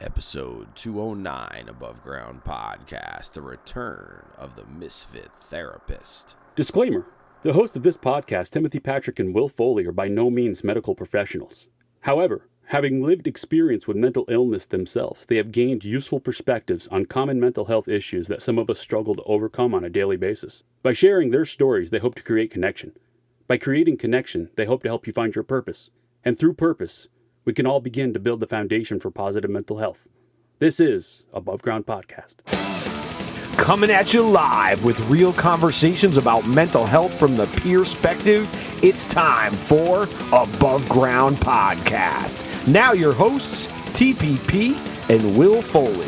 Episode 209 Above Ground Podcast, the return of the Misfit Therapist. Disclaimer. The hosts of this podcast, Timothy Patrick and Will Foley, are by no means medical professionals. However, having lived experience with mental illness themselves, they have gained useful perspectives on common mental health issues that some of us struggle to overcome on a daily basis. By sharing their stories, they hope to create connection. By creating connection, they hope to help you find your purpose. And through purpose, we can all begin to build the foundation for positive mental health. This is Above Ground Podcast. Coming at you live with real conversations about mental health from the perspective. It's time for Above Ground Podcast. Now your hosts, TPP and Will Foley.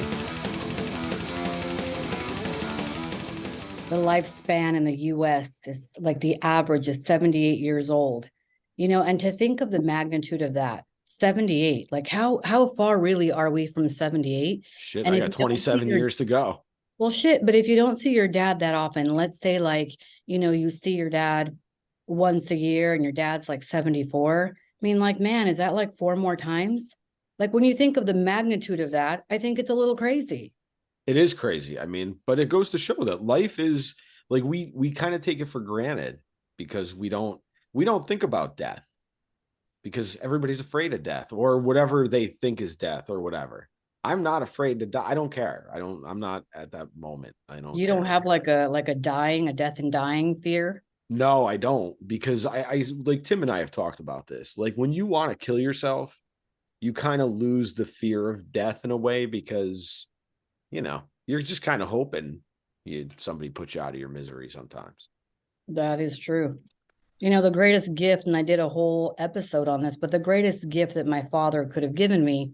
The lifespan in the U.S. is like the average is 78 years old, and to think of the magnitude of that, 78, like how far really are we from 78? Shit, And I if got you don't 27 see years to go. Well, shit, but if you don't see your dad that often, let's say you see your dad once a year and your dad's like 74. Man, is that like 4 more times? Like when you think of the magnitude of that, I think it's a little crazy. It is crazy. But it goes to show that life is like we kind of take it for granted because we don't think about death because everybody's afraid of death or whatever they think is death or whatever. I'm not afraid to die. I don't care. I'm not at that moment. You don't have like a death and dying fear? No, I don't, because I like Tim and I have talked about this. Like when you want to kill yourself, you kind of lose the fear of death in a way because, you're just kind of hoping somebody puts you out of your misery sometimes. That is true. The greatest gift, and I did a whole episode on this, but the greatest gift that my father could have given me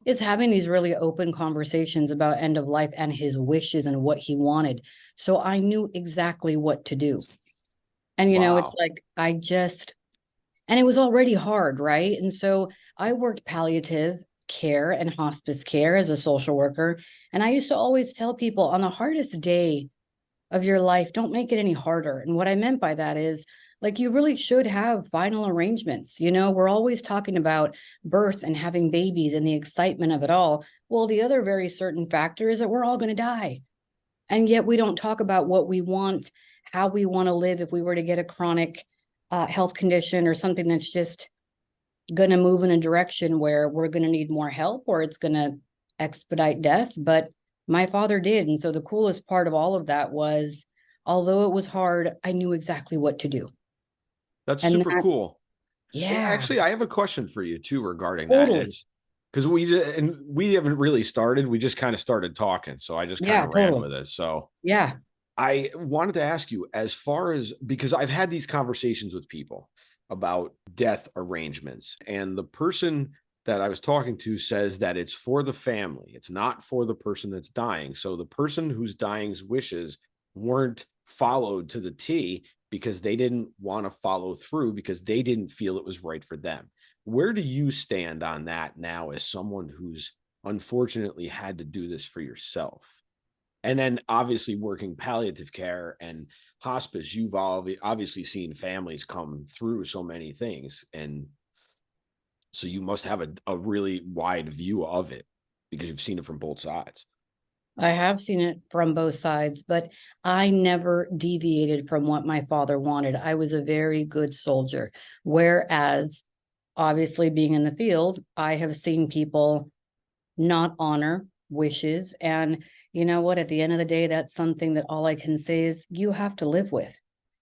is having these really open conversations about end of life and his wishes and what he wanted. So I knew exactly what to do. And, Wow. It's like, and it was already hard, right? And so I worked palliative care and hospice care as a social worker. And I used to always tell people on the hardest day of your life, don't make it any harder. And what I meant by that is, you really should have final arrangements. We're always talking about birth and having babies and the excitement of it all. Well, the other very certain factor is that we're all going to die. And yet we don't talk about what we want, how we want to live if we were to get a chronic health condition or something that's just going to move in a direction where we're going to need more help or it's going to expedite death. But my father did. And so the coolest part of all of that was, although it was hard, I knew exactly what to do. That's super cool. Yeah. Actually, I have a question for you too regarding Totally. that. It's because we haven't really started. We just kind of started talking. So I just kind of ran with it. So yeah, I wanted to ask you as far as, because I've had these conversations with people about death arrangements, and the person that I was talking to says that it's for the family. It's not for the person that's dying. So the person who's dying's wishes weren't followed to the T because they didn't want to follow through because they didn't feel it was right for them. Where do you stand on that now as someone who's unfortunately had to do this for yourself? And then obviously working palliative care and hospice, you've obviously seen families come through so many things. And so you must have a really wide view of it because you've seen it from both sides. I have seen it from both sides, but I never deviated from what my father wanted. I was a very good soldier. Whereas, obviously, being in the field, I have seen people not honor wishes. And you know what? At the end of the day, that's something that all I can say is you have to live with.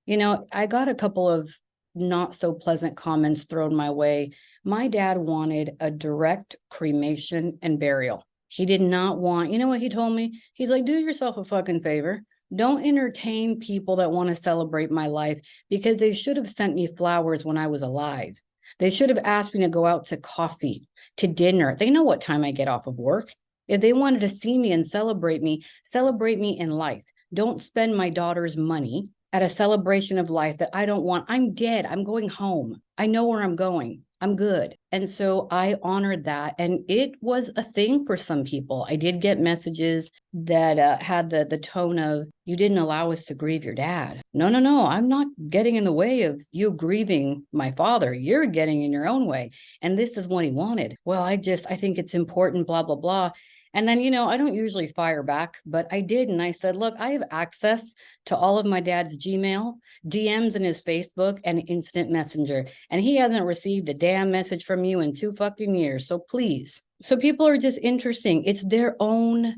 I got a couple of not so pleasant comments thrown my way. My dad wanted a direct cremation and burial. He did not want, what he told me? He's like, do yourself a fucking favor. Don't entertain people that want to celebrate my life because they should have sent me flowers when I was alive. They should have asked me to go out to coffee, to dinner. They know what time I get off of work. If they wanted to see me and celebrate me in life. Don't spend my daughter's money at a celebration of life that I don't want. I'm dead. I'm going home. I know where I'm going. I'm good. And so I honored that. And it was a thing for some people. I did get messages that had the tone of, you didn't allow us to grieve your dad. No, no, no. I'm not getting in the way of you grieving my father. You're getting in your own way. And this is what he wanted. Well, I think it's important, blah, blah, blah. And then, I don't usually fire back, but I did. And I said, look, I have access to all of my dad's Gmail, DMs in his Facebook, and instant messenger. And he hasn't received a damn message from you in 2 fucking years. So please. So people are just interesting. It's their own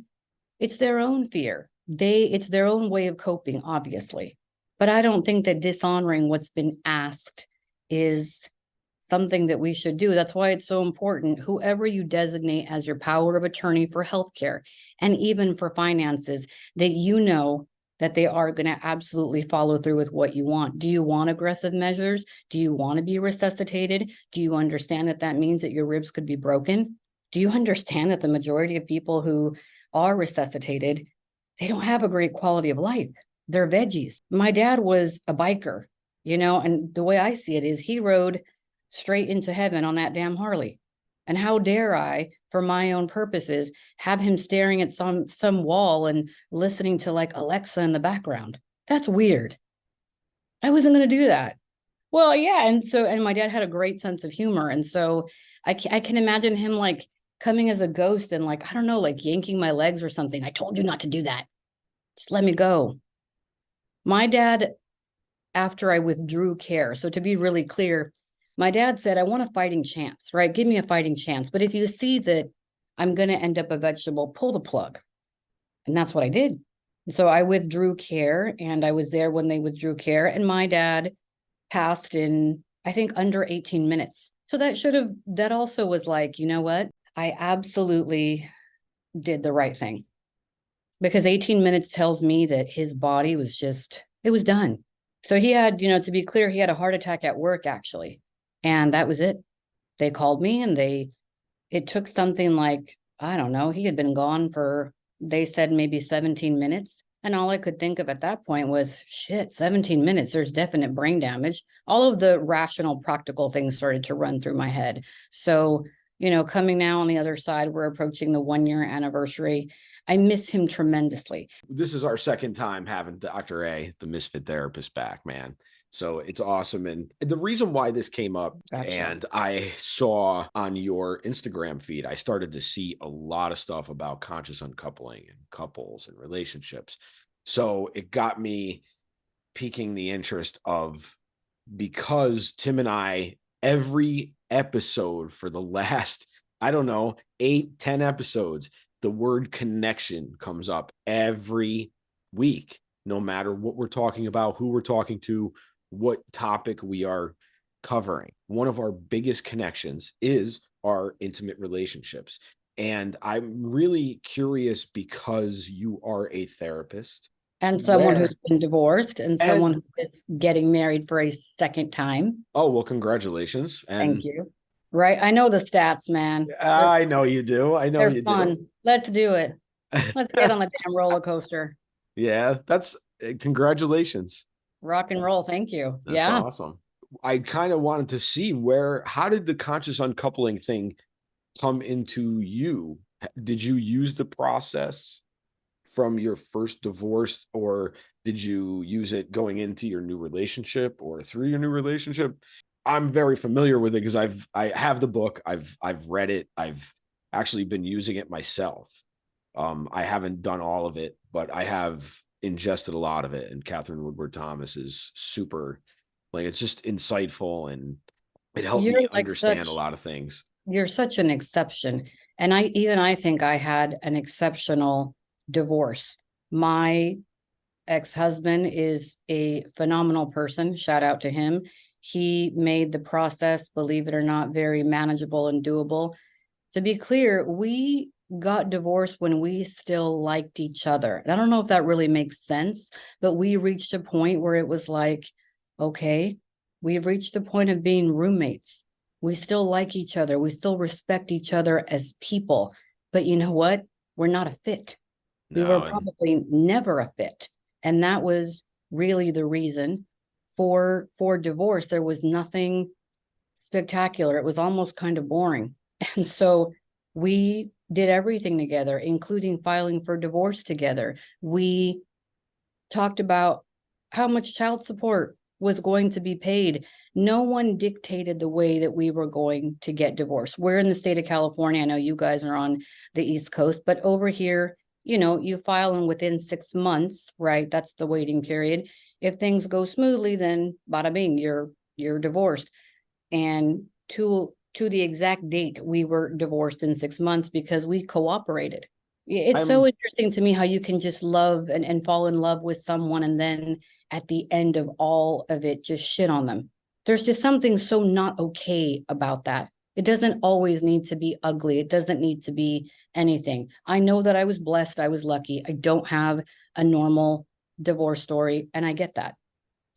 fear. It's their own way of coping, obviously. But I don't think that dishonoring what's been asked is something that we should do. That's why it's so important. Whoever you designate as your power of attorney for healthcare and even for finances, that that they are going to absolutely follow through with what you want. Do you want aggressive measures? Do you want to be resuscitated? Do you understand that that means that your ribs could be broken? Do you understand that the majority of people who are resuscitated, they don't have a great quality of life? They're veggies. My dad was a biker, and the way I see it is he rode straight into heaven on that damn Harley. And how dare I, for my own purposes, have him staring at some wall and listening to like Alexa in the background? That's weird. I wasn't going to do that. Well, yeah. And my dad had a great sense of humor. And so I can imagine him like coming as a ghost and like, I don't know, like yanking my legs or something. I told you not to do that. Just let me go. My dad, after I withdrew care, so to be really clear, my dad said, I want a fighting chance, right? Give me a fighting chance. But if you see that I'm going to end up a vegetable, pull the plug. And that's what I did. So I withdrew care, and I was there when they withdrew care. And my dad passed in, I think, under 18 minutes. So that also was like, you know what? I absolutely did the right thing. Because 18 minutes tells me that his body was it was done. So he had, to be clear, he had a heart attack at work, actually. And that was it. They called me and it took something like, I don't know, he had been gone for, they said maybe 17 minutes. And all I could think of at that point was, shit, 17 minutes, there's definite brain damage. All of the rational, practical things started to run through my head. So, coming now on the other side, we're approaching the 1-year anniversary. I miss him tremendously. This is our second time having Dr. A, the Misfit Therapist, back, man. So it's awesome. And the reason why this came up, Gotcha. And I saw on your Instagram feed, I started to see a lot of stuff about conscious uncoupling and couples and relationships. So it got me piquing the interest of, because Tim and I, every episode for the last, I don't know, 8-10 episodes, the word connection comes up every week, no matter what we're talking about, who we're talking to, what topic we are covering. One of our biggest connections is our intimate relationships. And I'm really curious, because you are a therapist. And someone who's been divorced and someone who is getting married for a second time. Oh, well, congratulations. And thank you. Right. I know the stats, man. I know you do. I know you fun. do. Let's do it. Let's get on the damn roller coaster. Yeah, that's congratulations. Rock and roll. Thank you. That's awesome. I kind of wanted to see how did the conscious uncoupling thing come into you? Did you use the process from your first divorce, or did you use it going into your new relationship or through your new relationship? I'm very familiar with it because I have the book. I've read it. I've actually been using it myself. I haven't done all of it, but I have ingested a lot of it. And Catherine Woodward Thomas is super, like, it's just insightful, and it helped me understand a lot of things. You're such an exception. And I think I had an exceptional divorce. My ex-husband is a phenomenal person. Shout out to him. He made the process, believe it or not, very manageable and doable. To be clear, we got divorced when we still liked each other. And I don't know if that really makes sense, but we reached a point where it was like, okay, we've reached a point of being roommates. We still like each other. We still respect each other as people. But you know what? We're not a fit. We were probably never a fit. And that was really the reason for divorce. There was nothing spectacular. It was almost kind of boring. And so we did everything together, including filing for divorce together. We talked about how much child support was going to be paid. No one dictated the way that we were going to get divorced. We're in the state of California. I know you guys are on the East Coast, but over here, you file and within 6 months, right? That's the waiting period. If things go smoothly, then bada bing, you're divorced. And to the exact date, we were divorced in 6 months because we cooperated. It's so interesting to me how you can just love and fall in love with someone, and then at the end of all of it, just shit on them. There's just something so not okay about that. It doesn't always need to be ugly. It doesn't need to be anything. I know that I was blessed. I was lucky. I don't have a normal divorce story, and I get that.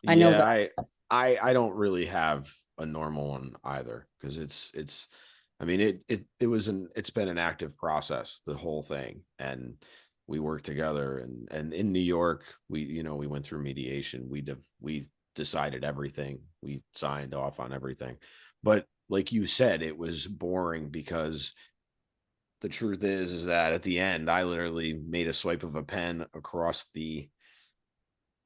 I know that. I don't really have a normal one either, because it's I mean, it's been an active process, the whole thing. And we worked together, and in New York, we went through mediation. We decided everything. We signed off on everything. But like you said, it was boring, because the truth is that at the end, I literally made a swipe of a pen across the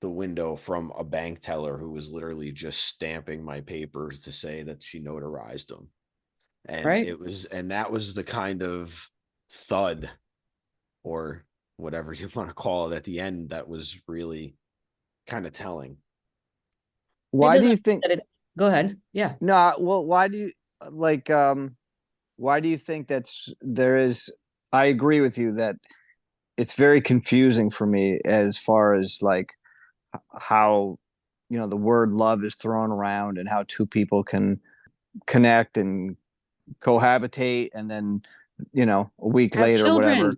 window from a bank teller who was literally just stamping my papers to say that she notarized them. And Right. that was the kind of thud, or whatever you want to call it, at the end, that was really kind of telling. Why do you think Go ahead. Yeah. No, well, why do you like why do you think I agree with you that it's very confusing for me as far as like how the word love is thrown around, and how two people can connect and cohabitate, and then a week Have later, whatever.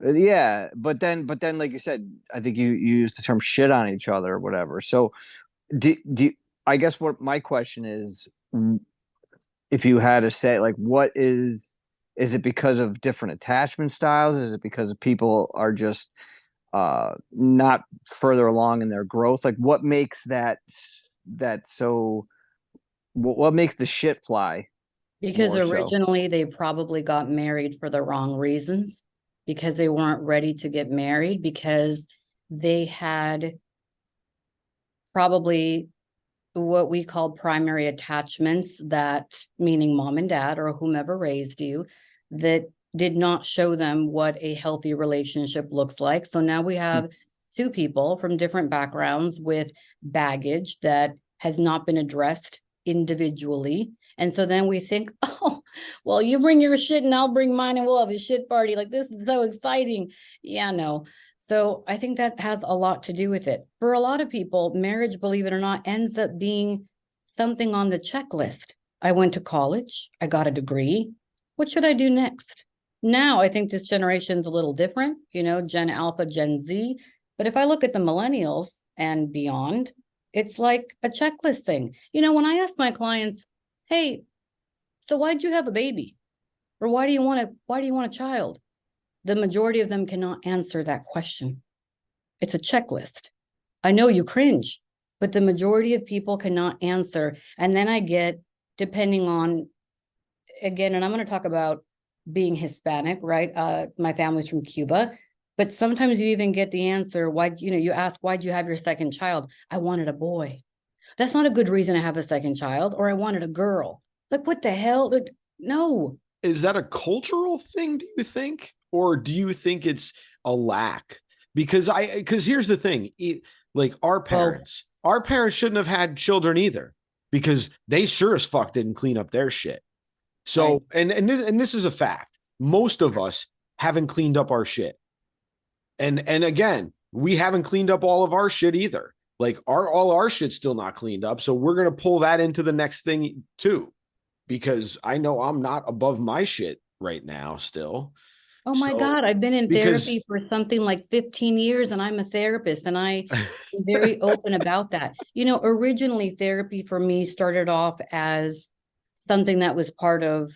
children. Yeah, but then like you said, I think you used the term shit on each other or whatever. So do I guess what my question is, if you had to say, like, what is it because of different attachment styles? Is it because people are just not further along in their growth? Like, what makes that so what makes the shit fly? Because More so. originally they probably got married for the wrong reasons, because they weren't ready to get married, because they had probably what we call primary attachments, that meaning mom and dad or whomever raised you, that did not show them what a healthy relationship looks like. So now we have two people from different backgrounds with baggage that has not been addressed individually. And so then we think, oh, well, you bring your shit and I'll bring mine and we'll have a shit party. Like, this is so exciting. Yeah, no. So I think that has a lot to do with it. For a lot of people, marriage, believe it or not, ends up being something on the checklist. I went to college. I got a degree. What should I do next? Now, I think this generation's a little different, Gen Alpha, Gen Z. But if I look at the millennials and beyond, it's like a checklist thing. When I ask my clients, hey, so why'd you have a baby? Or why do you want a child? The majority of them cannot answer that question. It's a checklist. I know you cringe, but the majority of people cannot answer. And then I get, depending on, again, and I'm going to talk about being Hispanic, right? My family's from Cuba, but sometimes you even get the answer, you ask, why'd you have your second child? I wanted a boy. That's not a good reason to have a second child. Or I wanted a girl. Like, what the hell? No. Is that a cultural thing, do you think? Or do you think it's a lack? Because here's the thing, like our parents shouldn't have had children either, because they sure as fuck didn't clean up their shit. So, right. and this is a fact. Most of us haven't cleaned up our shit. And again, we haven't cleaned up all of our shit either. Like all our shit's still not cleaned up. So we're going to pull that into the next thing too, because I know I'm not above my shit right now still. Oh my God, I've been in therapy for something like 15 years, and I'm a therapist, and I am very open about that. Originally therapy for me started off as something that was part of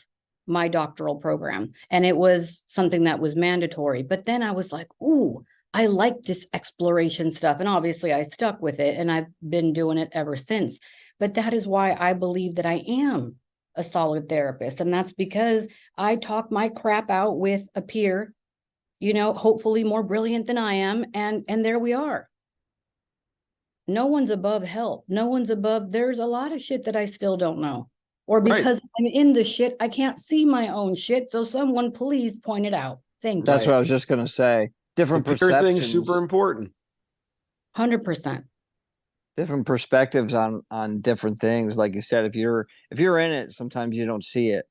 my doctoral program, and it was something that was mandatory. But then I was like, ooh, I like this exploration stuff. And obviously I stuck with it, and I've been doing it ever since. But that is why I believe that I am a solid therapist. And that's because I talk my crap out with a peer, hopefully more brilliant than I am. And there we are. No one's above help. No one's above. There's a lot of shit that I still don't know. Or because I'm in the shit, I can't see my own shit. So someone please point it out. Thank you. That's what I was just going to say. Different the peer perceptions. thing's super important. 100%. Different perspectives on different things. Like you said, if you're in it, sometimes you don't see it.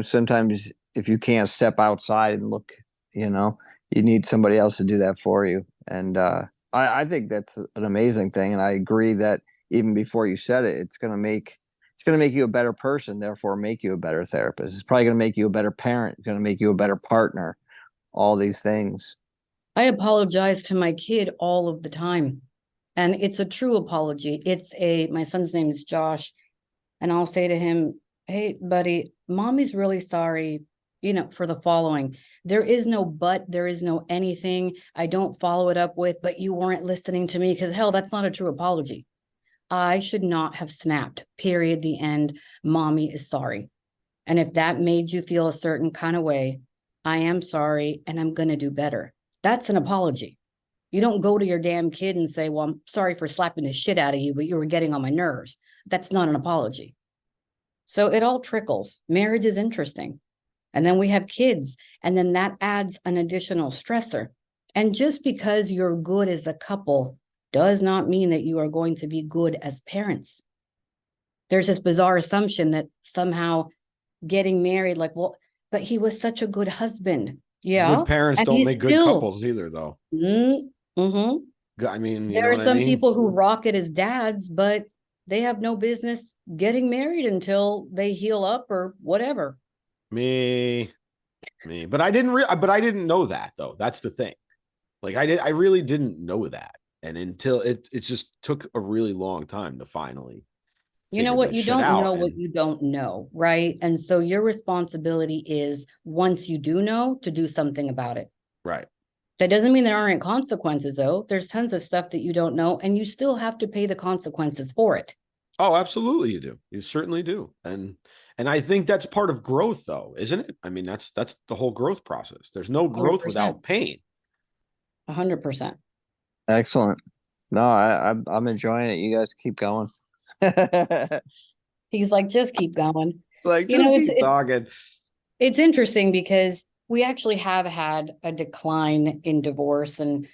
Sometimes if you can't step outside and look, you need somebody else to do that for you. And I think that's an amazing thing. And I agree that even before you said it, it's gonna make you a better person, therefore make you a better therapist. It's probably gonna make you a better parent, it's gonna make you a better partner, all these things. I apologize to my kid all of the time. And it's a true apology. My son's name is Josh. And I'll say to him, hey, buddy, mommy's really sorry, for the following. There is no but, there is no anything. I don't follow it up with, but you weren't listening to me, because hell, that's not a true apology. I should not have snapped, period, the end. Mommy is sorry. And if that made you feel a certain kind of way, I am sorry and I'm going to do better. That's an apology. You don't go to your damn kid and say, well, I'm sorry for slapping the shit out of you, but you were getting on my nerves. That's not an apology. So it all trickles. Marriage is interesting. And then we have kids, and then that adds an additional stressor. And just because you're good as a couple does not mean that you are going to be good as parents. There's this bizarre assumption that somehow getting married, like, well, but he was such a good husband. Yeah. Good parents don't make good couples either, though. Mm-hmm. I mean, there are some people who rock it as dads, but they have no business getting married until they heal up or whatever. Me, but I didn't know that, though. That's the thing. Like I really didn't know that. And until it just took a really long time to finally. You know what? You don't know what you don't know, right? And so your responsibility is, once you do know, to do something about it. Right. That doesn't mean there aren't consequences, though. There's tons of stuff that you don't know, and you still have to pay the consequences for it. Oh, absolutely you do. You certainly do. And I think that's part of growth, though, isn't it? I mean, that's the whole growth process. There's no growth 100%. without pain. 100%. Excellent. No, I'm enjoying it. You guys keep going. He's like, just keep going. It's like, just keep talking. It's interesting because we actually have had a decline in divorce, and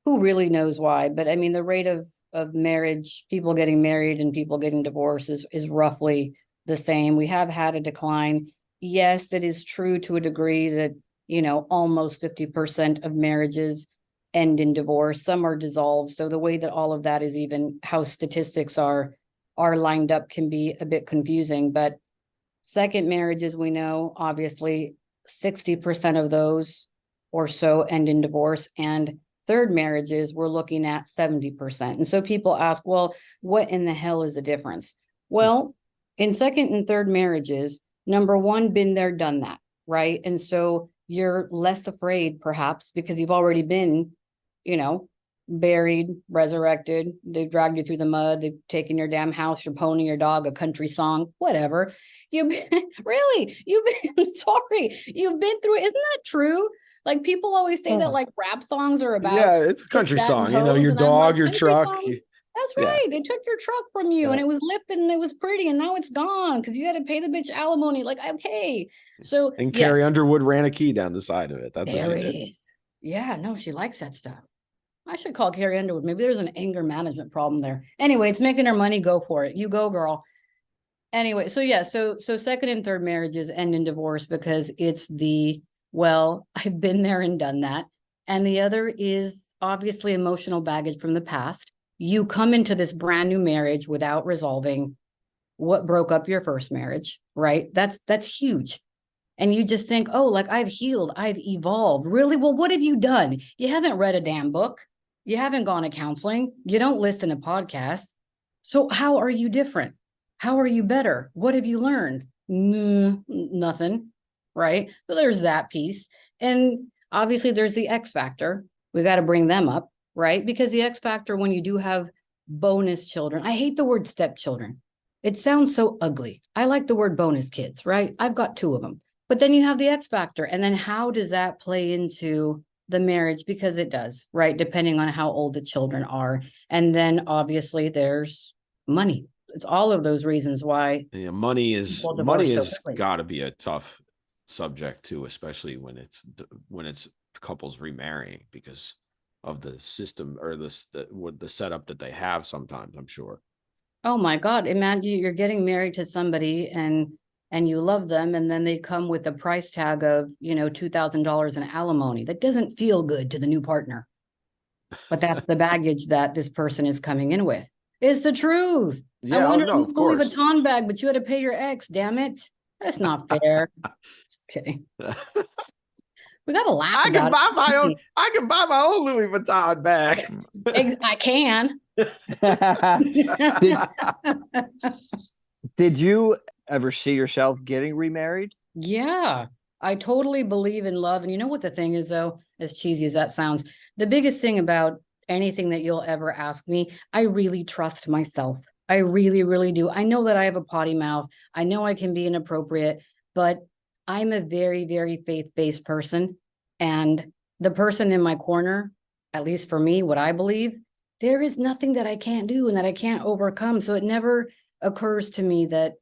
who really knows why? But I mean, the rate of marriage, people getting married and people getting divorced is roughly the same. We have had a decline. Yes, it is true to a degree that, almost 50% of marriages end in divorce. Some are dissolved. So the way that all of that is, even how statistics are lined up, can be a bit confusing. But second marriages, we know, obviously 60% of those or so end in divorce, and third marriages, we're looking at 70%. And so people ask, well, what in the hell is the difference? Well, in second and third marriages, number one, been there, done that, right? And so you're less afraid, perhaps, because you've already been, buried, resurrected. They've dragged you through the mud. They've taken your damn house, your pony, your dog, a country song, whatever. You've been, sorry, you've been through it. Isn't that true? Like, people always say that, like, rap songs are about. Yeah, it's a country song. Your dog, your truck. That's right. Yeah. They took your truck from you, and it was lifted and it was pretty, and now it's gone because you had to pay the bitch alimony. Like, okay. So, and Carrie Underwood ran a key down the side of it. That's there what she did. Is. Yeah, no, she likes that stuff. I should call Carrie Underwood. Maybe there's an anger management problem there. Anyway, it's making her money. Go for it. You go, girl. Anyway, so yeah, so second and third marriages end in divorce because it's well, I've been there and done that. And the other is obviously emotional baggage from the past. You come into this brand new marriage without resolving what broke up your first marriage, right? That's huge. And you just think, oh, like, I've healed, I've evolved. Really? Well, what have you done? You haven't read a damn book. You haven't gone to counseling. You don't listen to podcasts. So how are you different? How are you better? What have you learned? Nothing, right? So there's that piece. And obviously there's the X factor. We got to bring them up, right? Because the X factor, when you do have bonus children, I hate the word stepchildren. It sounds so ugly. I like the word bonus kids, right? I've got 2 of them. But then you have the X factor. And then how does that play into the marriage? Because it does, right? Depending on how old the children are. And then obviously there's money. It's all of those reasons why Yeah, money people divorce so is quickly. got to be a tough subject too, especially when it's couples remarrying because of the system or the setup that they have sometimes, I'm sure. Oh my God. Imagine you're getting married to somebody and you love them, and then they come with a price tag of, $2,000 in alimony. That doesn't feel good to the new partner. But that's the baggage that this person is coming in with. It's the truth. I Yeah, oh wanted a no, of Louis course. Vuitton bag, but you had to pay your ex, damn it. That's not fair. Just kidding. We gotta laugh about it. I can buy my own Louis Vuitton bag. I can. Did you ever see yourself getting remarried? Yeah, I totally believe in love. And you know what the thing is, though, as cheesy as that sounds, the biggest thing about anything that you'll ever ask me, I really trust myself. I really, really do. I know that I have a potty mouth. I know I can be inappropriate, but I'm a very, very faith-based person. And the person in my corner, at least for me, what I believe, there is nothing that I can't do and that I can't overcome. So it never occurs to me that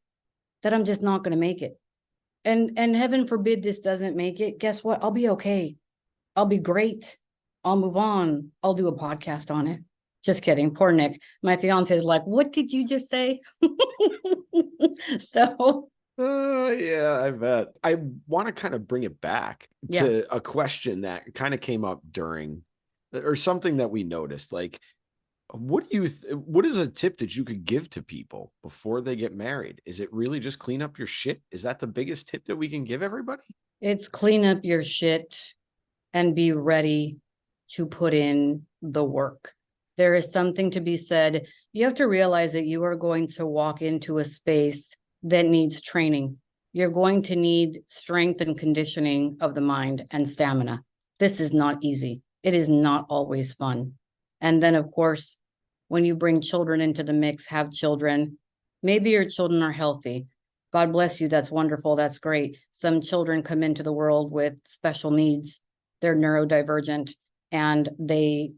I'm just not going to make it. And heaven forbid this doesn't make it. Guess what? I'll be okay. I'll be great. I'll move on. I'll do a podcast on it. Just kidding. Poor Nick. My fiance is like, what did you just say? So Yeah, I bet. I want to kind of bring it back yeah, to a question that kind of came up during or something that we noticed. Like, what is a tip that you could give to people before they get married? Is it really just clean up your shit? Is that the biggest tip that we can give everybody? it's clean up your shit and be ready to put in the work. There is something to be said. You have to realize that you are going to walk into a space that needs training. You're going to need strength and conditioning of the mind and stamina. This is not easy. It is not always fun. And then, of course, when you bring children into the mix, have children, maybe your children are healthy. God bless you. That's wonderful. That's great. Some children come into the world with special needs. They're neurodivergent and they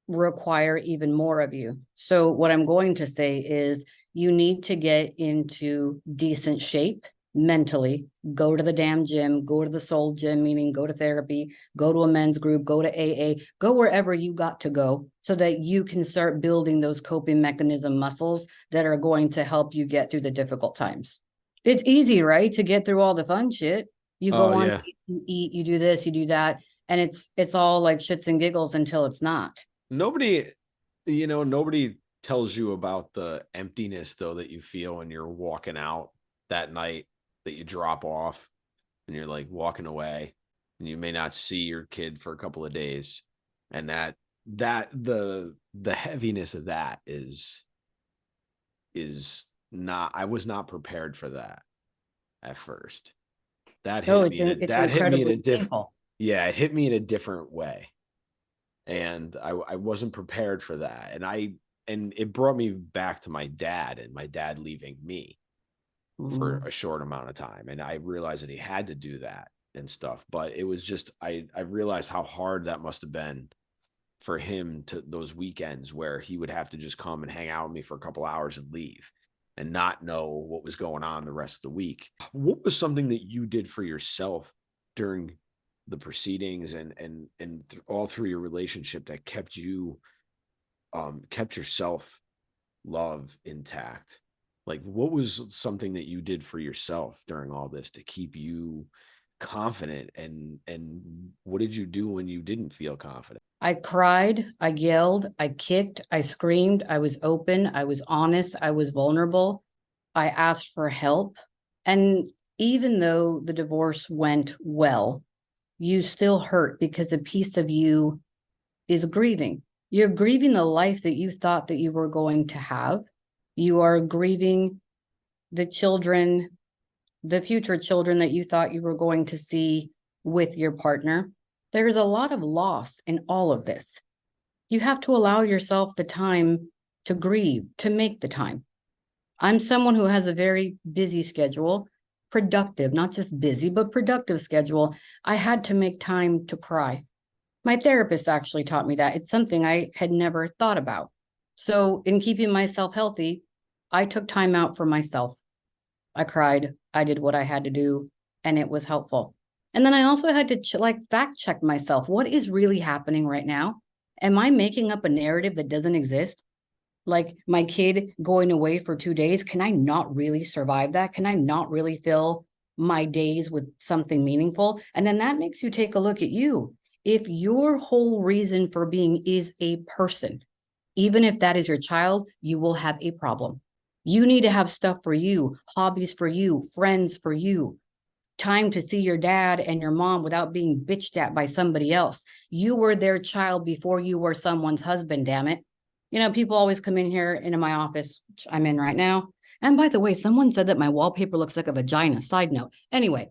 require even more of you. So what I'm going to say is you need to get into decent shape mentally. Go to the damn gym, go to the soul gym, meaning go to therapy, go to a men's group, go to AA, go wherever you got to go so that you can start building those coping mechanism muscles that are going to help you get through the difficult times. It's easy, right? To get through all the fun shit. You go on, Yeah. you eat, you do this, you do that. And it's all like shits and giggles until it's not. Nobody tells you about the emptiness though that you feel when you're walking out that night that you drop off and you're like walking away and you may not see your kid for a couple of days. And that the heaviness of that is not, I was not prepared for that at first. That Oh, hit me it's incredibly painful. yeah, it hit me in a different way. And I wasn't prepared for that. And it brought me back to my dad and my dad leaving me for a short amount of time. And I realized that he had to do that and stuff. But it was just, I realized how hard that must have been for him to those weekends where he would have to just come and hang out with me for a couple hours and leave and not know what was going on the rest of the week. What was something that you did for yourself during the proceedings and all through your relationship that kept you kept your self love intact? Like, what was something that you did for yourself during all this to keep you confident, and what did you do when you didn't feel confident? I cried, I yelled, I kicked, I screamed, I was open, I was honest, I was vulnerable. I asked for help. And even though the divorce went well, you still hurt because a piece of you is grieving. You're grieving the life that you thought that you were going to have. You are grieving the children, the future children that you thought you were going to see with your partner. There's a lot of loss in all of this. You have to allow yourself the time to grieve, to make the time. I'm someone who has a very busy schedule, productive, not just busy, but productive schedule. I had to make time to cry. My therapist actually taught me that. It's something I had never thought about. So, in keeping myself healthy, I took time out for myself. I cried. I did what I had to do, and it was helpful. And then I also had to fact check myself. What is really happening right now? Am I making up a narrative that doesn't exist? Like my kid going away for 2 days. Can I not really survive that? Can I not really fill my days with something meaningful? And then that makes you take a look at you. If your whole reason for being is a person, even if that is your child, you will have a problem. You need to have stuff for you, hobbies for you, friends for you, time to see your dad and your mom without being bitched at by somebody else. You were their child before you were someone's husband, damn it. You know, people always come in here into my office, which I'm in right now. And by the way, someone said that my wallpaper looks like a vagina. Side note. Anyway,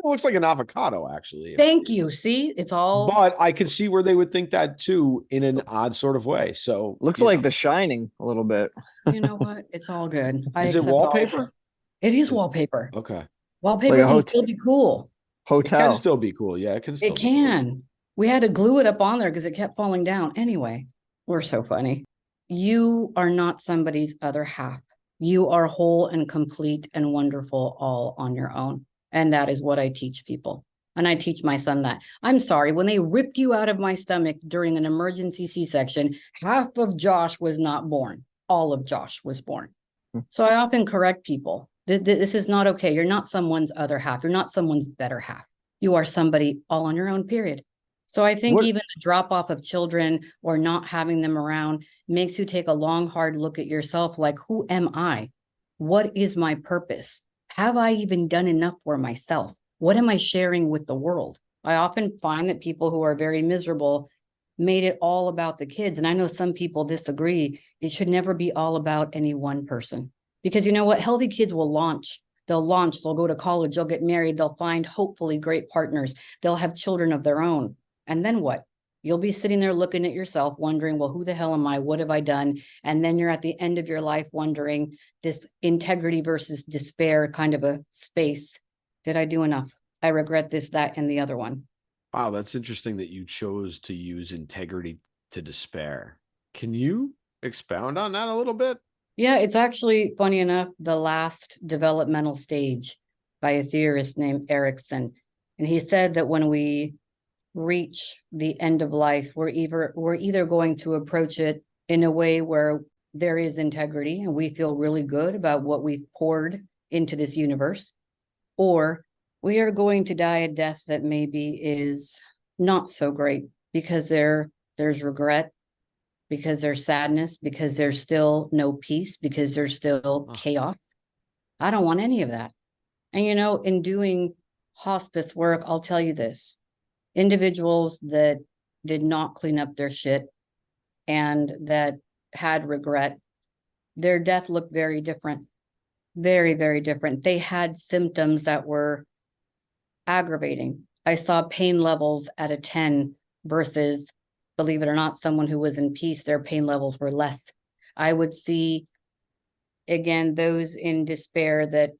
It looks like an avocado, actually. thank you. See, it's all. But I can see where they would think that too in an odd sort of way. So Looks you like know. The Shining a little bit. You know what? It's all good. I Is it accept all. wallpaper? It is wallpaper. Okay. Wallpaper Like a can still be cool. It can Hotel. still be cool. Yeah, it can still It be cool. can. We had to glue it up on there because it kept falling down. Anyway, we're so funny. You are not somebody's other half. You are whole and complete and wonderful all on your own. And that is what I teach people. And I teach my son that. I'm sorry, when they ripped you out of my stomach during an emergency C-section, half of Josh was not born. All of Josh was born. So I often correct people. This is not okay. You're not someone's other half. You're not someone's better half. You are somebody all on your own, period. So I think even the drop off of children or not having them around makes you take a long, hard look at yourself. Like, who am I? What is my purpose? Have I even done enough for myself? What am I sharing with the world? I often find that people who are very miserable made it all about the kids. And I know some people disagree. It should never be all about any one person. Because you know what? Healthy kids will launch. They'll launch, they'll go to college, they'll get married, they'll find hopefully great partners, they'll have children of their own. And then what? You'll be sitting there looking at yourself, wondering, well, who the hell am I? What have I done? And then you're at the end of your life wondering, this integrity versus despair kind of a space. Did I do enough? I regret this, that, and the other one. Wow, that's interesting that you chose to use integrity to despair. Can you expound on that a little bit? Yeah, it's actually funny enough, the last developmental stage by a theorist named Erickson. And he said that when we reach the end of life, we're either going to approach it in a way where there is integrity and we feel really good about what we've poured into this universe, or we are going to die a death that maybe is not so great because there's regret, because there's sadness, because there's still no peace, because there's still chaos. I don't want any of that. And you know, in doing hospice work, I'll tell you this. Individuals that did not clean up their shit and that had regret, their death looked very different. Very, very different. They had symptoms that were aggravating. I saw pain levels at a 10 versus, believe it or not, someone who was in peace, their pain levels were less. I would see, again, those in despair that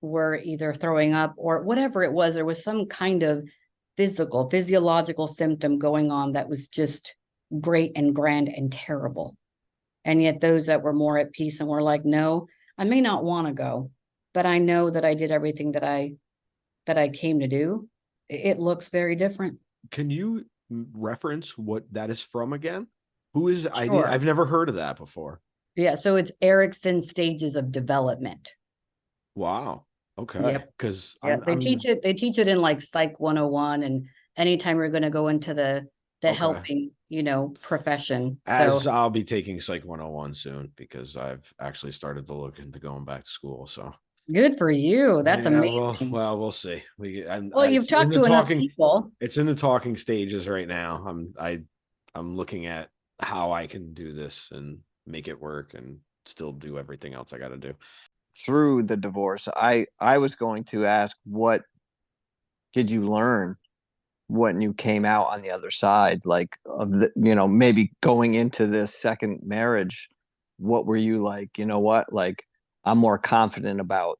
were either throwing up or whatever it was. There was some kind of physiological symptom going on that was just great and grand and terrible. And yet those that were more at peace and were like, no, I may not want to go, but I know that I did everything that I came to do. It looks very different. Can you reference what that is from again? Who is Sure. I've never heard of that before. Yeah, so it's Erickson stages of development. Wow. Okay. Yep. Because Yeah, they teach it in like Psych 101, and anytime you're going to go into the Okay. helping, profession. As So I'll be taking Psych 101 soon because I've actually started to look into going back to school. So good for you. That's yeah, amazing. well, we'll see. Well, you've it's in talked the to enough talking. people. It's in the talking stages right now. I'm looking at how I can do this and make it work and still do everything else I got to do. Through the divorce, I was going to ask, what did you learn when you came out on the other side, like, of the, maybe going into this second marriage? What were you like, you know what, like, I'm more confident about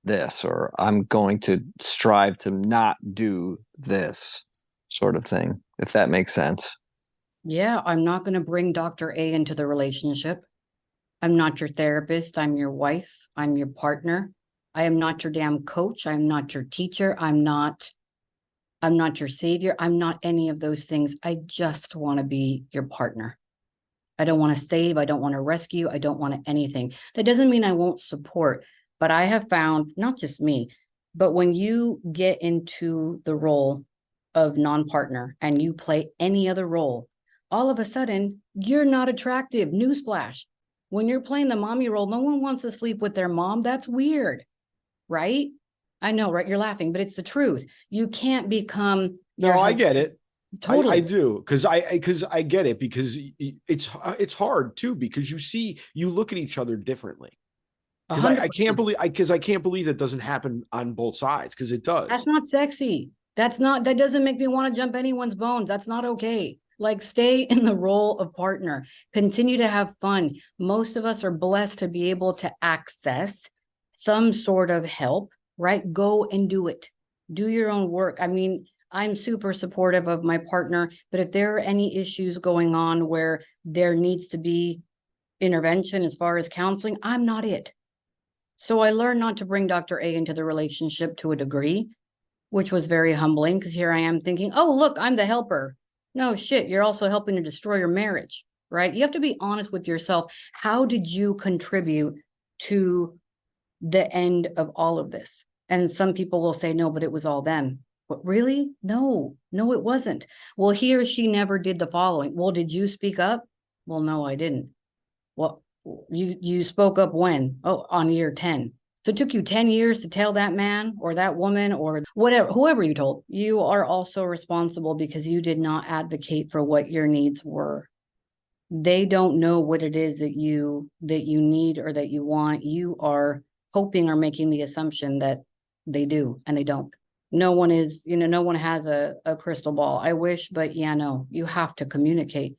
this, or I'm going to strive to not do this sort of thing, if that makes sense. Yeah, I'm not going to bring Dr. A into the relationship. I'm not your therapist. I'm your wife. I'm your partner. I am not your damn coach. I'm not your teacher. I'm not your savior. I'm not any of those things. I just want to be your partner. I don't want to save. I don't want to rescue. I don't want anything. That doesn't mean I won't support, but I have found, not just me, but when you get into the role of non-partner and you play any other role, all of a sudden you're not attractive. Newsflash. When you're playing the mommy role, no one wants to sleep with their mom. That's weird, right? I know, right? You're laughing, but it's the truth. You can't become your No, I husband. get it. Totally. I do, because I get it, because it's hard too, because you look at each other differently. Because I 100%. I can't believe that doesn't happen on both sides, because it does. That's not sexy. That doesn't make me want to jump anyone's bones. That's not okay. Like, stay in the role of partner, continue to have fun. Most of us are blessed to be able to access some sort of help, right? Go and do it. Do your own work. I mean, I'm super supportive of my partner, but if there are any issues going on where there needs to be intervention as far as counseling, I'm not it. So I learned not to bring Dr. A into the relationship to a degree, which was very humbling, because here I am thinking, oh, look, I'm the helper. No shit, you're also helping to destroy your marriage, right? You have to be honest with yourself. How did you contribute to the end of all of this? And some people will say, no, but it was all them. But really? No, it wasn't. Well, he or she never did the following. Well, did you speak up? Well, no, I didn't. Well, you spoke up when? Oh, on year 10. So it took you 10 years to tell that man or that woman or whatever, whoever you told. You are also responsible because you did not advocate for what your needs were. They don't know what it is that you need or that you want. You are hoping or making the assumption that they do, and they don't. No one is, no one has a crystal ball. I wish, but yeah, no, you have to communicate.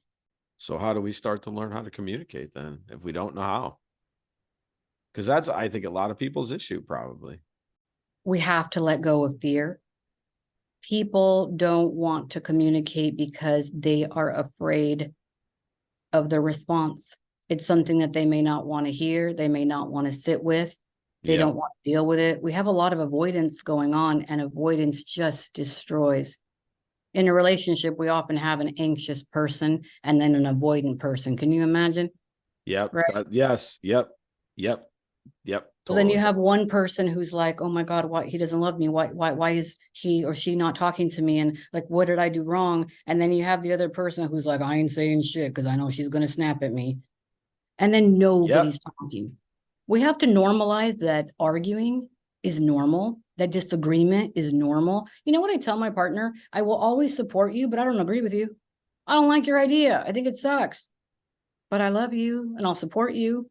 So how do we start to learn how to communicate then, if we don't know how? Because that's, I think, a lot of people's issue, probably. We have to let go of fear. People don't want to communicate because they are afraid of the response. It's something that they may not want to hear. They may not want to sit with. They Yep. don't want to deal with it. We have a lot of avoidance going on, and avoidance just destroys. In a relationship, we often have an anxious person and then an avoidant person. Can you imagine? Yep. Right. Yes. Yep. Yep. Yep. So then you Totally. have one person who's like, oh my God, why he doesn't love me? Why is he or she not talking to me? And like, what did I do wrong? And then you have the other person who's like, I ain't saying shit because I know she's gonna snap at me. And then Yep. nobody's talking. We have to normalize that arguing is normal, that disagreement is normal. You know what I tell my partner? I will always support you, but I don't agree with you. I don't like your idea. I think it sucks, but I love you and I'll support you,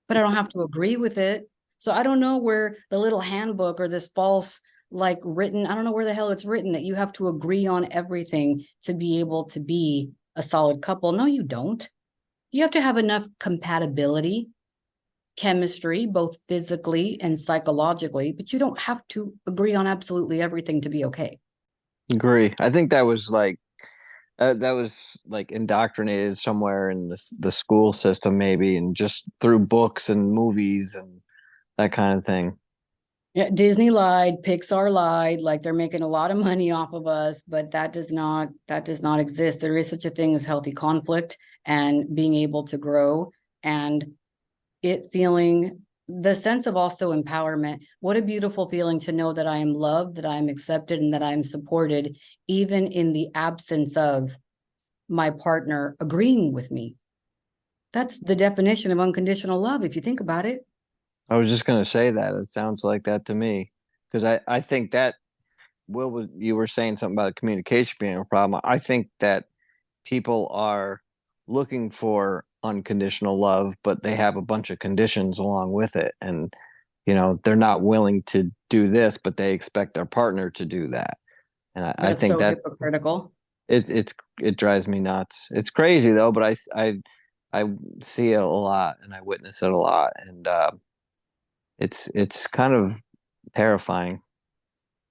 but I don't have to agree with it. So I don't know where the little handbook or this false, like, written, I don't know where the hell it's written that you have to agree on everything to be able to be a solid couple. No, you don't. You have to have enough compatibility, chemistry, both physically and psychologically, but you don't have to agree on absolutely everything to be okay. Agree. I think that was like indoctrinated somewhere in the school system, maybe, and just through books and movies and that kind of thing. Yeah, Disney lied, Pixar lied, like they're making a lot of money off of us, but that does not exist. There is such a thing as healthy conflict and being able to grow, and it feeling the sense of also empowerment. What a beautiful feeling to know that I am loved, that I'm accepted, and that I'm supported, even in the absence of my partner agreeing with me. That's the definition of unconditional love, if you think about it. I was just going to say that. It sounds like that to me. Because I think that, Will, you were saying something about communication being a problem. I think that people are looking for unconditional love, but they have a bunch of conditions along with it. And, they're not willing to do this, but they expect their partner to do that. And I That's think so that hypocritical. it drives me nuts. It's crazy though, but I see it a lot and I witness it a lot. And It's kind of terrifying.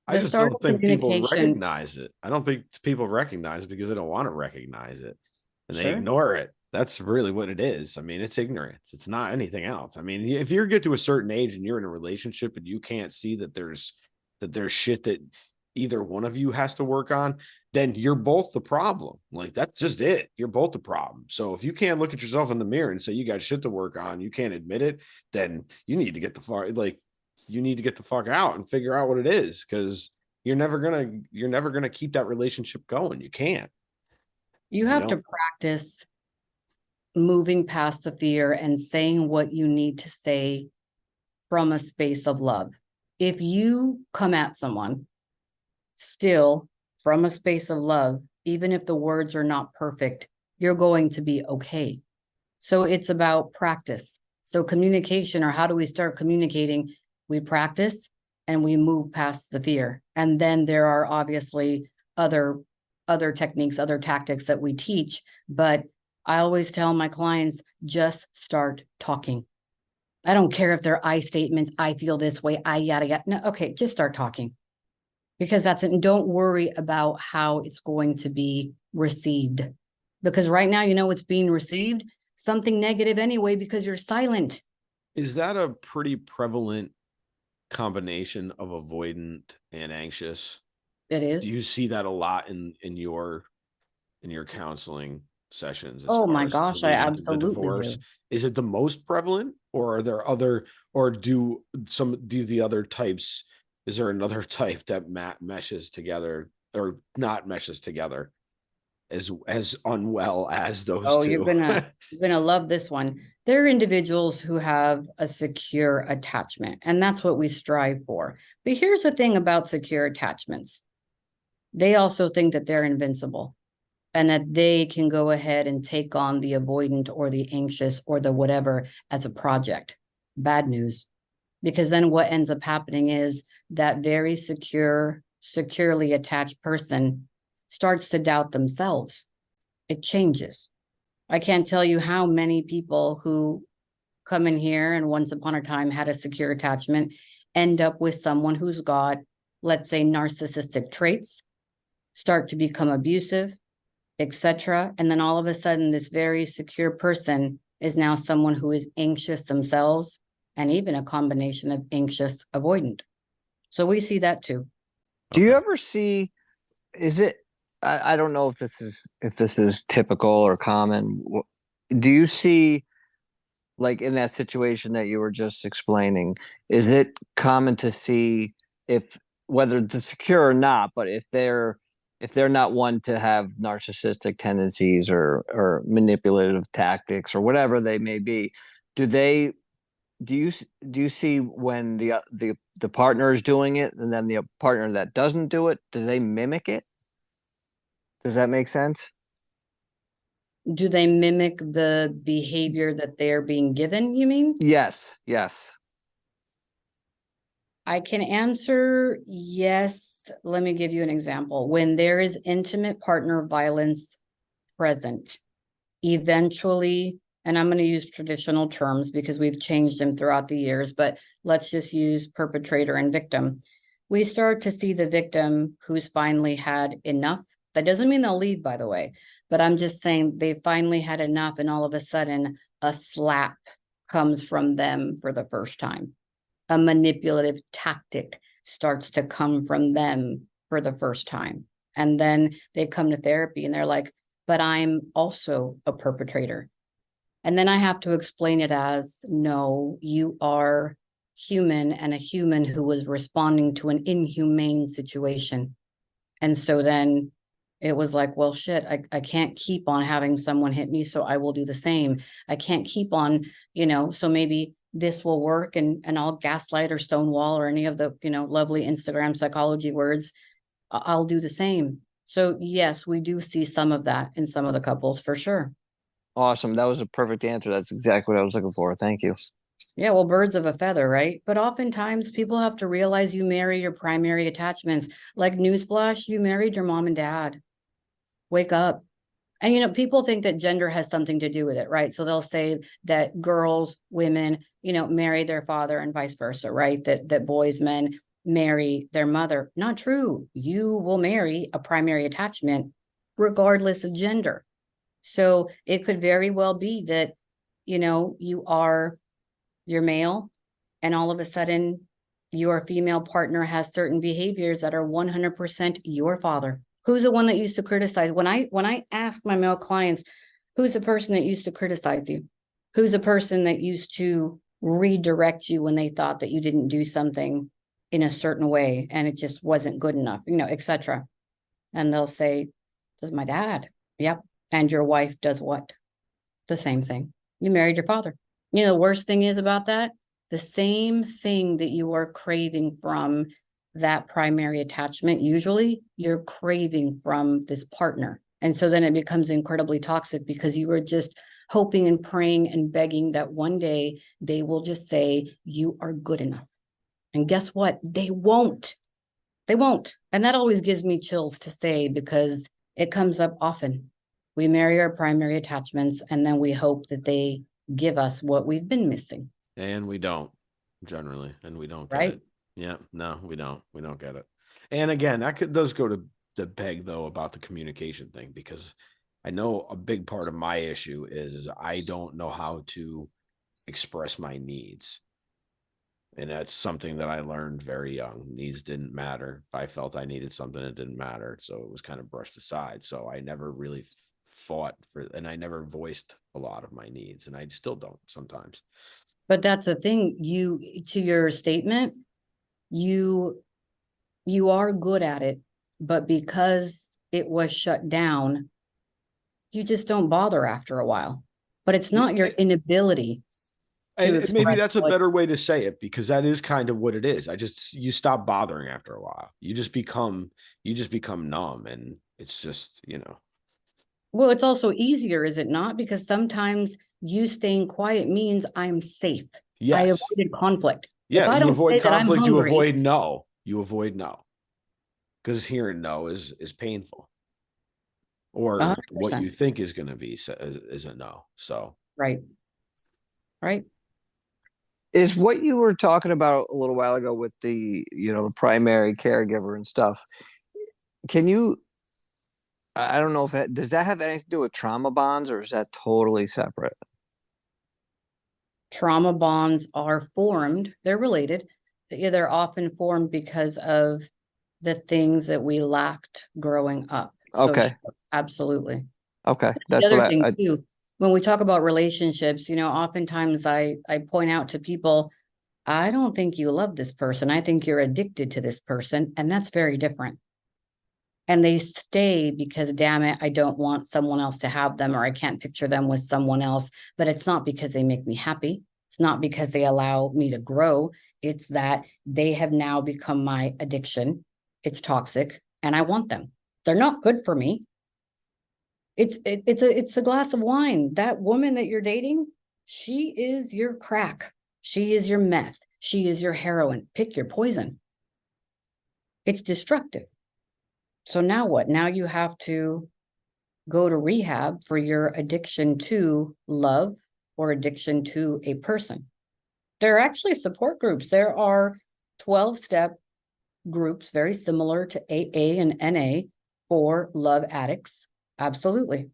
I The just start don't of think people communication. recognize it. I don't think people recognize it because they don't want to recognize it and they Sure. ignore it. That's really what it is. I mean, it's ignorance. It's not anything else. I mean, if you get to a certain age and you're in a relationship and you can't see that there's shit that either one of you has to work on, then you're both the problem. Like, that's just it. You're both the problem. So if you can't look at yourself in the mirror and say you got shit to work on, you can't admit it, then you need to get the fuck out and figure out what it is, because you're never gonna keep that relationship going. You can't. You have to practice moving past the fear and saying what you need to say from a space of love. If you come at someone still from a space of love, even if the words are not perfect, you're going to be okay. So it's about practice. So communication, or how do we start communicating? We practice and we move past the fear. And then there are obviously other techniques, other tactics that we teach. But I always tell my clients, just start talking. I don't care if they're I statements, I feel this way, I yada yada. No, okay, just start talking. Because that's it. And don't worry about how it's going to be received. Because right now, it's being received something negative anyway, because you're silent. Is that a pretty prevalent combination of avoidant and anxious? It Do is. you see that a lot in your counseling sessions as Oh far my as to gosh, I leading to the absolutely divorce? do. Is it the most prevalent, or are there other, or do the other types, is there another type that meshes together or not meshes together as unwell as those Oh, you're two? gonna love this one. There are individuals who have a secure attachment, and that's what we strive for. But here's the thing about secure attachments. They also think that they're invincible and that they can go ahead and take on the avoidant or the anxious or the whatever as a project. Bad news. Because then what ends up happening is that very securely attached person starts to doubt themselves. It changes. I can't tell you how many people who come in here and once upon a time had a secure attachment end up with someone who's got, let's say, narcissistic traits, start to become abusive, etc. And then all of a sudden, this very secure person is now someone who is anxious themselves, and even a combination of anxious avoidant. So we see that too. Do you ever see, is it, I don't know if this is typical or common. Do you see, like in that situation that you were just explaining, is it common to see, if whether they're secure or not, but if they're not one to have narcissistic tendencies or manipulative tactics or whatever they may be, do they do you do you see when the partner is doing it, and then the partner that doesn't do it, do they mimic it? Does that make sense? Do they mimic the behavior that they're being given, you mean? Yes, yes. I can answer yes. Let me give you an example. When there is intimate partner violence present, eventually, and I'm going to use traditional terms because we've changed them throughout the years, but let's just use perpetrator and victim. We start to see the victim who's finally had enough. That doesn't mean they'll leave, by the way, but I'm just saying they finally had enough, and all of a sudden a slap comes from them for the first time. A manipulative tactic starts to come from them for the first time. And then they come to therapy and they're like, but I'm also a perpetrator. And then I have to explain it as, no, you are human, and a human who was responding to an inhumane situation. And so then it was like, well, shit, I can't keep on having someone hit me, so I will do the same. I can't keep on, so maybe this will work, and I'll gaslight or stonewall or any of the, lovely Instagram psychology words. I'll do the same. So yes, we do see some of that in some of the couples for sure. Awesome. That was a perfect answer. That's exactly what I was looking for. Thank you. Yeah, well, birds of a feather, right? But oftentimes people have to realize you marry your primary attachments. Like newsflash, you married your mom and dad. Wake up. And, people think that gender has something to do with it, right? So they'll say that girls, women, marry their father and vice versa, right? That boys, men marry their mother. Not true. You will marry a primary attachment regardless of gender. So it could very well be that, you're male, and all of a sudden your female partner has certain behaviors that are 100% your father. Who's the one that used to criticize? When I ask my male clients, who's the person that used to criticize you? Who's the person that used to redirect you when they thought that you didn't do something in a certain way and it just wasn't good enough, etc. And they'll say, does my dad? Yep. And your wife does what? The same thing. You married your father. The worst thing is about that, the same thing that you are craving from that primary attachment, usually you're craving from this partner. And so then it becomes incredibly toxic because you were just hoping and praying and begging that one day they will just say, you are good enough. And guess what? They won't. They won't. And that always gives me chills to say, because it comes up often. We marry our primary attachments and then we hope that they give us what we've been missing. And we don't, generally, and we don't get Right? it. Yeah, no, we don't. We don't get it. And again, does go to the beg, though, about the communication thing, because I know a big part of my issue is I don't know how to express my needs. And that's something that I learned very young. Needs didn't matter. If I felt I needed something, it didn't matter. So it was kind of brushed aside. So I never really fought for, and I never voiced a lot of my needs, and I still don't sometimes. But that's the thing, to your statement, you are good at it, but because it was shut down, you just don't bother after a while. But it's not your inability to And maybe express that's a better way to say it, because that is kind of what it is. You stop bothering after a while. You just become numb, and it's just, Well, it's also easier, is it not? Because sometimes you staying quiet means I'm safe. I yes. avoided conflict. Yeah, if I you don't avoid say that I'm conflict, you hungry, avoid no. You avoid no. Because hearing no is painful. Or 100%. what you think is going to be is a no. So Right. Right. Is what you were talking about a little while ago with the primary caregiver and stuff. Can you, I don't know if does that have anything to do with trauma bonds, or is that totally separate? Trauma bonds are formed, they're related. Yeah, they're often formed because of the things that we lacked growing up. So Okay. absolutely. Okay. The That's other what thing I too, when we talk about relationships, oftentimes I point out to people, I don't think you love this person. I think you're addicted to this person. And that's very different. And they stay because, damn it, I don't want someone else to have them, or I can't picture them with someone else. But it's not because they make me happy. It's not because they allow me to grow. It's that they have now become my addiction. It's toxic and I want them. They're not good for me. It's a glass of wine. That woman that you're dating, she is your crack. She is your meth. She is your heroin. Pick your poison. It's destructive. So now what? Now you have to go to rehab for your addiction to love or addiction to a person. There are actually support groups. There are 12-step groups, very similar to AA and NA, for love addicts. Absolutely.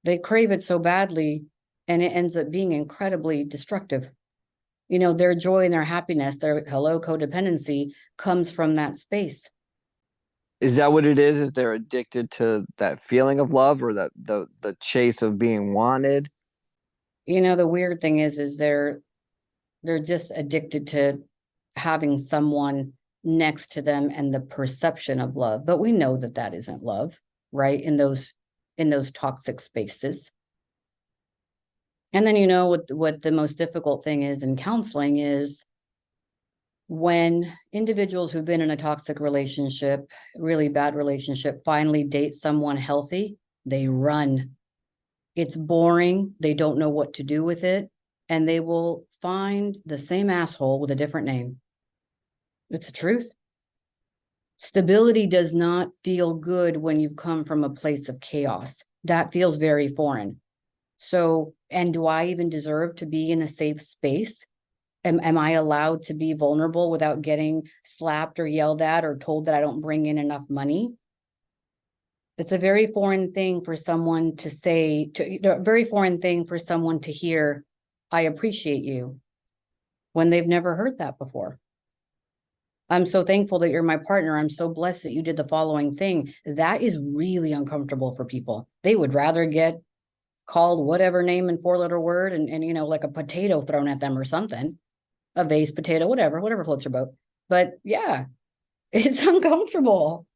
They crave it so badly, and it ends up being incredibly destructive. Their joy and their happiness, their codependency comes from that space. Is that what it is? Is they're addicted to that feeling of love, or that the chase of being wanted? The weird thing is they're just addicted to having someone next to them and the perception of love. But we know that that isn't love, right? In those toxic spaces. And then what the most difficult thing is in counseling is when individuals who've been in a toxic relationship, really bad relationship, finally date someone healthy, they run. It's boring. They don't know what to do with it. And they will find the same asshole with a different name. It's the truth. Stability does not feel good when you come from a place of chaos. that feels very foreign. So, and do I even deserve to be in a safe space? Am I allowed to be vulnerable without getting slapped or yelled at or told that I don't bring in enough money? It's a very foreign thing for someone to say, a very foreign thing for someone to hear, I appreciate you, when they've never heard that before. I'm so thankful that you're my partner. I'm so blessed that you did the following thing. That is really uncomfortable for people. They would rather get called whatever name and 4-letter word and you know, like a potato thrown at them or something, a vase potato, whatever floats your boat. But yeah, it's uncomfortable.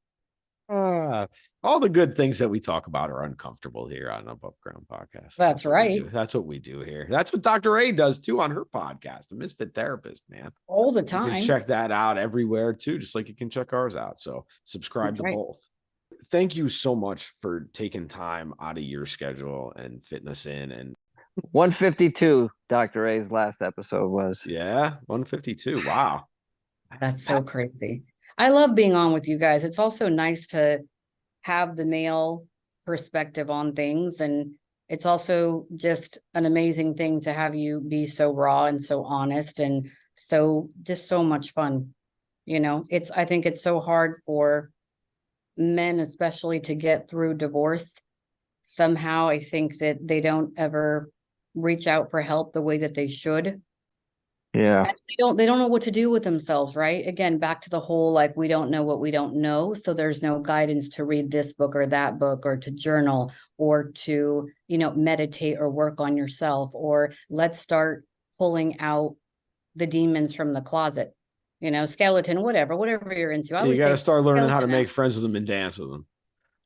All the good things that we talk about are uncomfortable here on Above Ground Podcast. That's what right. we do. That's what we do here. That's what Dr. A does too on her podcast, the Misfit Therapist, man. All the You time. can check that out everywhere too, just like you can check ours out. So subscribe That's to right. both. Thank you so much for taking time out of your schedule and fitting us in. And 152, Dr. A's last episode was. yeah, 152. Wow. That's so crazy. I love being on with you guys. It's also nice to have the male perspective on things. And it's also just an amazing thing to have you be so raw and so honest and so just so much fun. You know, I think it's so hard for men, especially to get through divorce. Somehow I think that they don't ever reach out for help the way that they should. Yeah. And they don't know what to do with themselves, right? Again, back to the whole, like, we don't know what we don't know. So there's no guidance to read this book or that book, or to journal, or to, you know, meditate or work on yourself, or let's start pulling out the demons from the closet, you know, skeleton, whatever you're into. You got to start learning how to make out. friends with them and dance with them.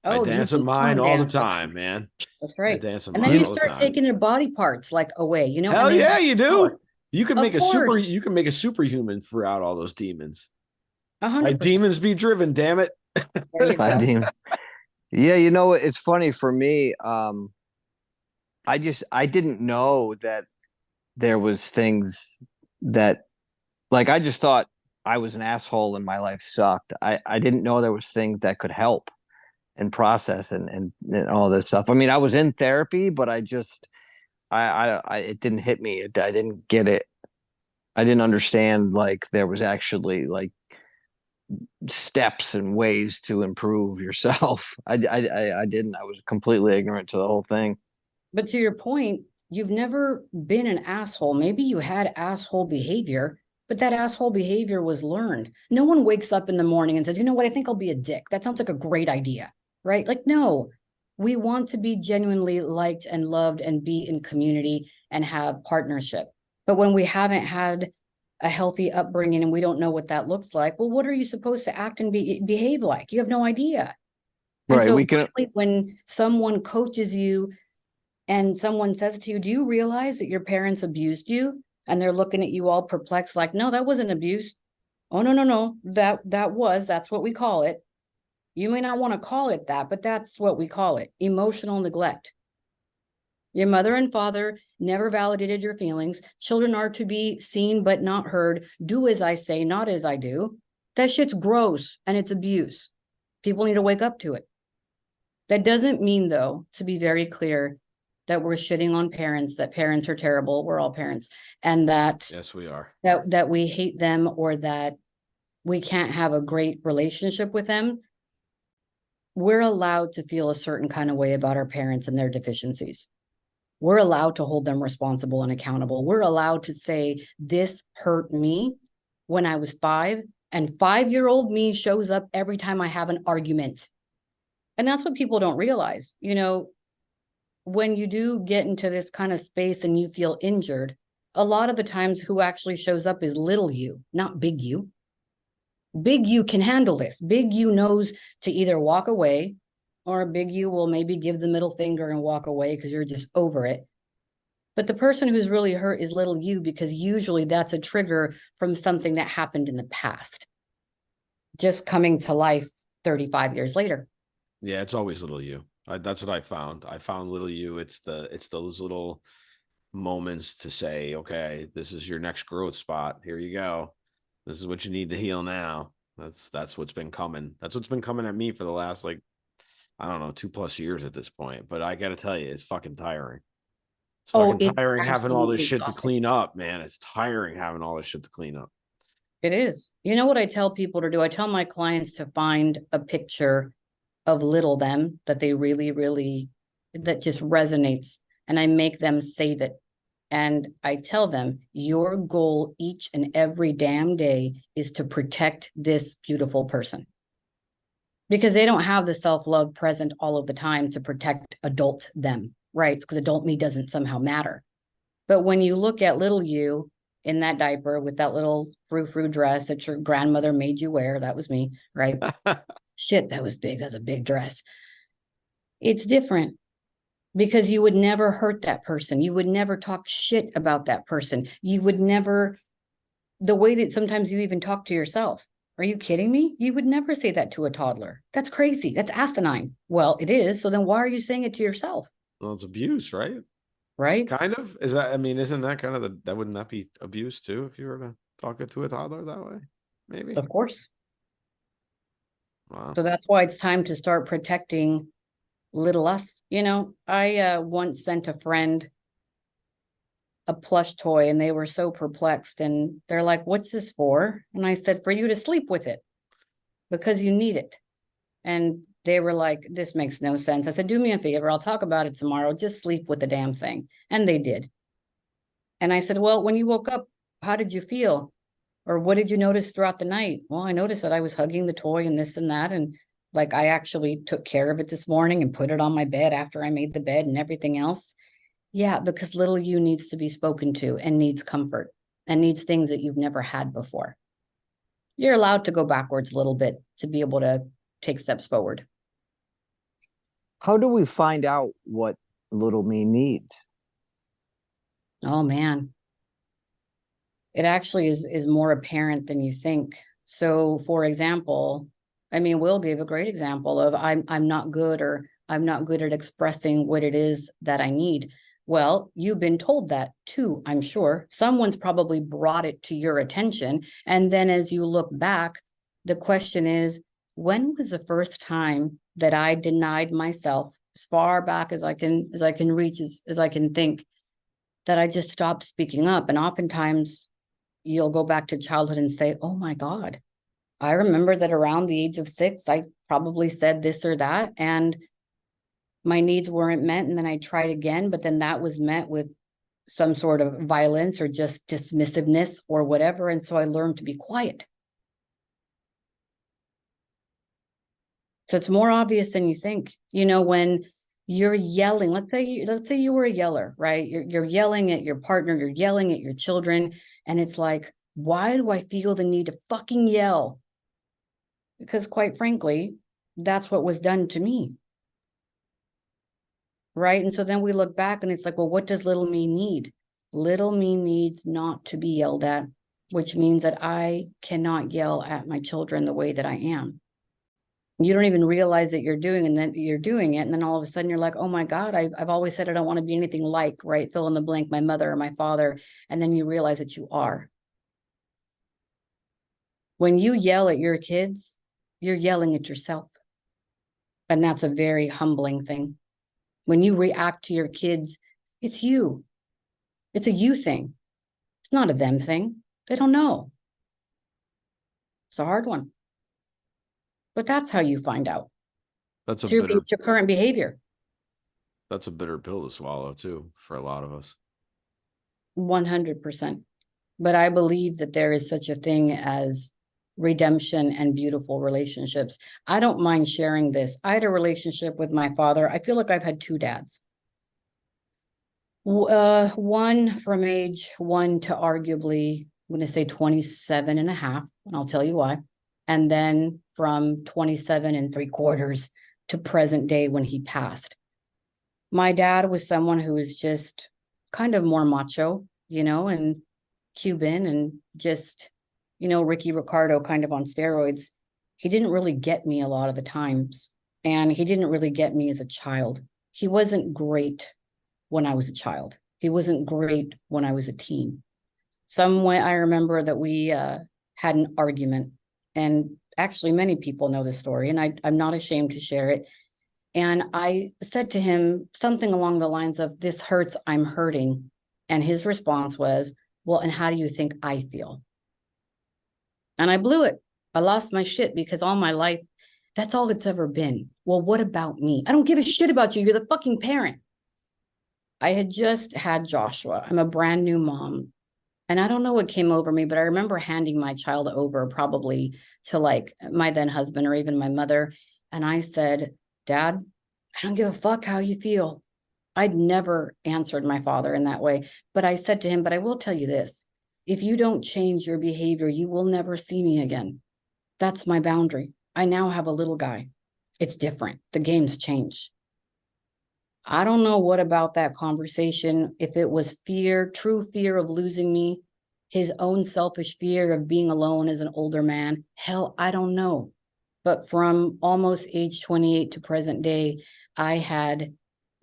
I Oh, dance you with keep mine on all the dancing. time, man. That's I right. dance with And then mine you all the start time. taking your body parts like away, you know? Hell and then yeah, you do. You can Of make course. you can make a superhuman throughout all those demons. My 100%. demons be driven, damn it. There you I go. didn't- Yeah, you know, it's funny for me. I didn't know that there was things that, like, I just thought I was an asshole and my life sucked. I didn't know there was things that could help and process and all this stuff. I mean, I was in therapy, but I it didn't hit me. I didn't get it. I didn't understand, like, there was actually, like, steps and ways to improve yourself. I didn't. I was completely ignorant to the whole thing. But to your point, you've never been an asshole. Maybe you had asshole behavior, but that asshole behavior was learned. No one wakes up in the morning and says, you know what, I think I'll be a dick. That sounds like a great idea, right? Like, no, we want to be genuinely liked and loved and be in community and have partnership. But when we haven't had a healthy upbringing and we don't know what that looks like, well, what are you supposed to act and behave like? You have no idea. And Right. so We can. when someone coaches you and someone says to you, do you realize that your parents abused you? And they're looking at you all perplexed, like, no, that wasn't abuse. Oh, no. That's what we call it. You may not want to call it that, but that's what we call it. Emotional neglect. Your mother and father never validated your feelings. Children are to be seen but not heard. Do as I say, not as I do. That shit's gross and it's abuse. People need to wake up to it. That doesn't mean, though, to be very clear, that we're shitting on parents, that parents are terrible. We're all parents. And that Yes, we are. that we hate them or that we can't have a great relationship with them. We're allowed to feel a certain kind of way about our parents and their deficiencies. We're allowed to hold them responsible and accountable. We're allowed to say, this hurt me when I was 5, and 5-year-old me shows up every time I have an argument. And that's what people don't realize. You know, when you do get into this kind of space and you feel injured, a lot of the times who actually shows up is little you, not big you. Big you can handle this. Big you knows to either walk away, or big you will maybe give the middle finger and walk away because you're just over it. But the person who's really hurt is little you, because usually that's a trigger from something that happened in the past, just coming to life 35 years later. Yeah, it's always little you. That's what I found. I found little you. It's those little moments to say, okay, this is your next growth spot. Here you go. This is what you need to heal now. That's what's been coming. That's what's been coming at me for the last, like, I don't know, 2+ years at this point. But I got to tell you, it's fucking tiring. It's Oh, fucking it's tiring having all this absolutely shit to exhausting. clean up, man. It's tiring having all this shit to clean up. It is. You know what I tell people to do? I tell my clients to find a picture of little them that they really, really, that just resonates. And I make them save it. And I tell them, your goal each and every damn day is to protect this beautiful person. Because they don't have the self-love present all of the time to protect adult them, right? Because adult me doesn't somehow matter. But when you look at little you in that diaper with that little frou-frou dress that your grandmother made you wear, that was me, right? Shit, that was big. That's a big dress. It's different because you would never hurt that person. You would never talk shit about that person. You would never, the way that sometimes you even talk to yourself. Are you kidding me? You would never say that to a toddler. That's crazy. That's asinine. Well, it is. So then why are you saying it to yourself? Well, it's abuse, right? Right? Kind of. Is that, I mean, isn't that kind of that wouldn't that be abuse too if you were to talk it to a toddler that way? Maybe. Of course. Wow. So that's why it's time to start protecting little us. You know, I once sent a friend a plush toy and they were so perplexed and they're like, what's this for? And I said, for you to sleep with it because you need it. And they were like, this makes no sense. I said, do me a favor. I'll talk about it tomorrow. Just sleep with the damn thing. And they did. And I said, well, when you woke up, how did you feel? Or what did you notice throughout the night? Well, I noticed that I was hugging the toy and this and that. And like, I actually took care of it this morning and put it on my bed after I made the bed and everything else. Yeah, because little you needs to be spoken to and needs comfort and needs things that you've never had before. You're allowed to go backwards a little bit to be able to take steps forward. How do we find out what little me needs? Oh man, it actually is more apparent than you think. So, for example, I mean, Will gave a great example of I'm not good, or I'm not good at expressing what it is that I need. Well, you've been told that too, I'm sure. Someone's probably brought it to your attention. And then as you look back, the question is, when was the first time that I denied myself as far back as I can reach, as I can think, that I just stopped speaking up? And oftentimes you'll go back to childhood and say, oh my God, I remember that around the age of 6, I probably said this or that, and my needs weren't met. And then I tried again, but then that was met with some sort of violence or just dismissiveness or whatever. And so I learned to be quiet. So it's more obvious than you think. You know, when you're yelling, let's say you were a yeller, right? You're yelling at your partner, you're yelling at your children, and it's like, why do I feel the need to fucking yell? Because quite frankly, that's what was done to me. Right? And so then we look back and it's like, well, what does little me need? Little me needs not to be yelled at, which means that I cannot yell at my children the way that I am. You don't even realize that you're doing, and then you're doing it. And then all of a sudden you're like, oh my God, I've always said I don't want to be anything like, right? Fill in the blank, my mother or my father. And then you realize that you are. When you yell at your kids, you're yelling at yourself. And that's a very humbling thing. When you react to your kids, it's you. It's a you thing. It's not a them thing. They don't know. It's a hard one. But that's how you find out. That's a It's your, bitter it's your current behavior. that's a bitter pill to swallow too for a lot of us. 100%. But I believe that there is such a thing as redemption and beautiful relationships. I don't mind sharing this. I had a relationship with my father. I feel like I've had 2 dads. One from age 1 to arguably, I'm going to say 27 and a half, and I'll tell you why. And then from 27 3/4 to present day when he passed. My dad was someone who was just kind of more macho, you know, and Cuban and just, you know, Ricky Ricardo kind of on steroids. He didn't really get me a lot of the times. And he didn't really get me as a child. He wasn't great when I was a child. He wasn't great when I was a teen. Some way I remember that we had an argument, and actually many people know this story, and I'm not ashamed to share it. And I said to him something along the lines of, this hurts, I'm hurting. And his response was, well, and how do you think I feel? And I blew it. I lost my shit because all my life, that's all it's ever been. Well, what about me? I don't give a shit about you. You're the fucking parent. I had just had Joshua. I'm a brand new mom. And I don't know what came over me, but I remember handing my child over probably to like my then husband or even my mother. And I said, Dad, I don't give a fuck how you feel. I'd never answered my father in that way. But I said to him, but I will tell you this. If you don't change your behavior, you will never see me again. That's my boundary. I now have a little guy. It's different. The game's changed. I don't know what about that conversation, if it was fear, true fear of losing me, his own selfish fear of being alone as an older man. Hell, I don't know. But from almost age 28 to present day, I had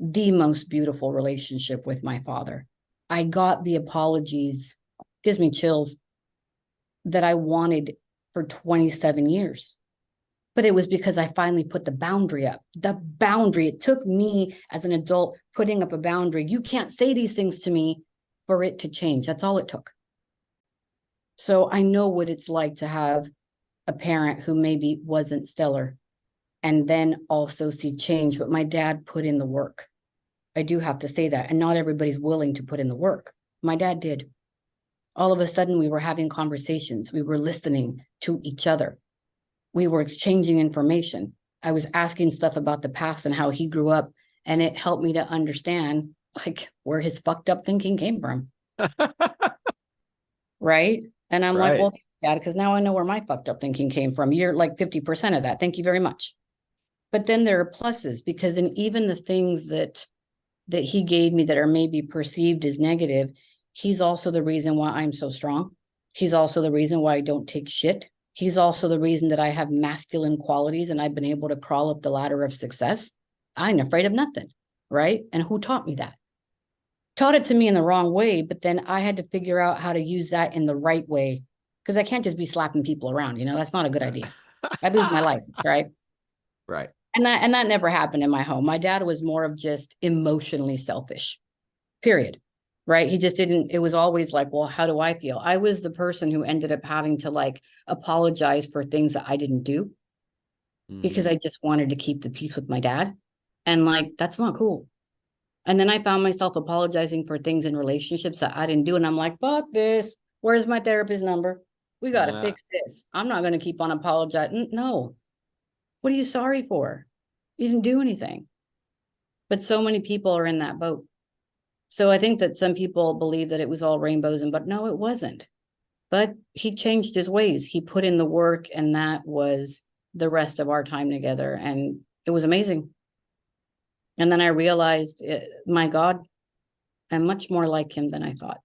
the most beautiful relationship with my father. I got the apologies, gives me chills, that I wanted for 27 years. But it was because I finally put the boundary up. The boundary, it took me as an adult putting up a boundary. You can't say these things to me for it to change. That's all it took. So I know what it's like to have a parent who maybe wasn't stellar and then also see change. But my dad put in the work. I do have to say that. And not everybody's willing to put in the work. My dad did. All of a sudden, we were having conversations. We were listening to each other. We were exchanging information. I was asking stuff about the past and how he grew up. And it helped me to understand like where his fucked up thinking came from. Right. And I'm like, well, Dad, because now I know where my fucked up thinking came from. You're like 50% of that. Thank you very much. But then there are pluses, because in even the things that he gave me that are maybe perceived as negative, he's also the reason why I'm so strong. He's also the reason why I don't take shit. He's also the reason that I have masculine qualities and I've been able to crawl up the ladder of success. I ain't afraid of nothing, right? And who taught me that? Taught it to me in the wrong way, but then I had to figure out how to use that in the right way, because I can't just be slapping people around. You know, that's not a good idea. I'd lose my life, right? Right. And that never happened in my home. My dad was more of just emotionally selfish, period. Right. He just didn't, it was always like, well, how do I feel? I was the person who ended up having to like apologize for things that I didn't do because I just wanted to keep the peace with my dad. And like, that's not cool. And then I found myself apologizing for things in relationships that I didn't do. And I'm like, fuck this. Where's my therapist number? We got to fix this. I'm not going to keep on apologizing. No. What are you sorry for? You didn't do anything. But so many people are in that boat. So I think that some people believe that it was all rainbows, but no, it wasn't. But he changed his ways. He put in the work, and that was the rest of our time together. And it was amazing. And then I realized, my God, I'm much more like him than I thought.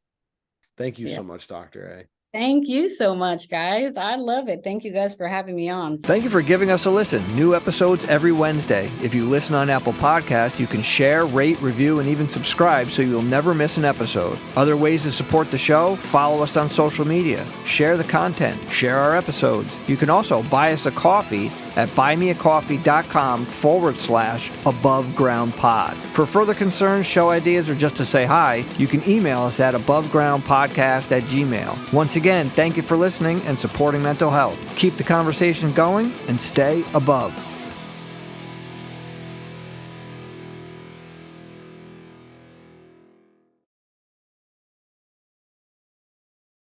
Thank you so much, Dr. A. Thank you so much, guys. I love it. Thank you guys for having me on. Thank you for giving us a listen. New episodes every Wednesday. If you listen on Apple Podcasts, you can share, rate, review, and even subscribe so you'll never miss an episode. Other ways to support the show: follow us on social media, share the content, share our episodes. You can also buy us a coffee at buymeacoffee.com/abovegroundpod. For further concerns, show ideas, or just to say hi, you can email us at abovegroundpodcast@gmail.com. Once again, thank you for listening and supporting mental health. Keep the conversation going and stay above.